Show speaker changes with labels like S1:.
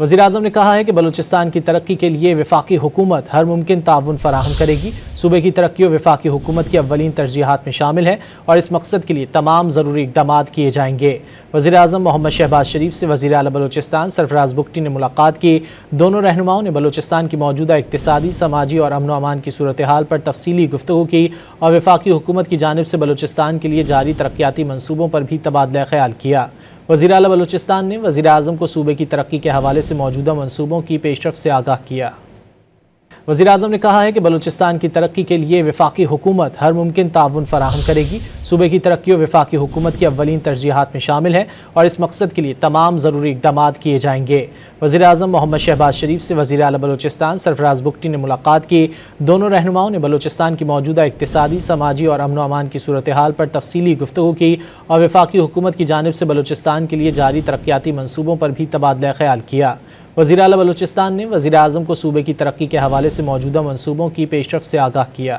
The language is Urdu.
S1: وزیراعظم نے کہا ہے کہ بلوچستان کی ترقی کے لیے وفاقی حکومت ہر ممکن تعاون فراہم کرے گی۔ صوبے کی ترقی و وفاقی حکومت کی اولین ترجیحات میں شامل ہے اور اس مقصد کے لیے تمام ضروری اقدامات کیے جائیں گے۔ وزیراعظم محمد شہباز شریف سے وزیر اعلیٰ بلوچستان سرفراز بگٹی نے ملاقات کی۔ دونوں رہنماؤں نے بلوچستان کی موجودہ اقتصادی، سماجی اور امن و امان کی صورتحال پر تفصیلی گفتگو کی اور وفاقی حکومت کی جانب سے بلوچستان کے لیے جاری ترقیاتی منصوبوں پر بھی تبادلہ خیال کیا۔ وزیر اعلیٰ بلوچستان نے وزیر اعظم کو صوبے کی ترقی کے حوالے سے موجودہ منصوبوں کی پیش رفت سے آگاہ کیا۔ وزیر اعظم نے کہا ہے کہ بلوچستان کی ترقی کے لیے وفاقی حکومت ہر ممکن تعاون فراہم کرے گی۔ صوبے کی ترقی و وفاقی حکومت کی اولین ترجیحات میں شامل ہے اور اس مقصد کے لیے تمام ضروری اقدامات کیے جائیں گے۔ وزیر اعظم محمد شہباز شریف سے وزیر اعلیٰ بلوچستان سرفراز بگٹی نے ملاقات کی۔ دونوں رہنماؤں نے بلوچستان کی موجودہ اقتصادی، سماجی اور امن و امان کی صورتحال پر تفصیلی گفتگو کی اور وفاقی حکومت کی جانب سے بلوچستان کے لیے جاری ترقیاتی منصوبوں پر بھی تبادلہ خیال کیا۔ وزیر اعلیٰ بلوچستان نے وزیر اعظم کو صوبے کی ترقی کے حوالے سے موجودہ منصوبوں کی پیش رفت سے آگاہ کیا۔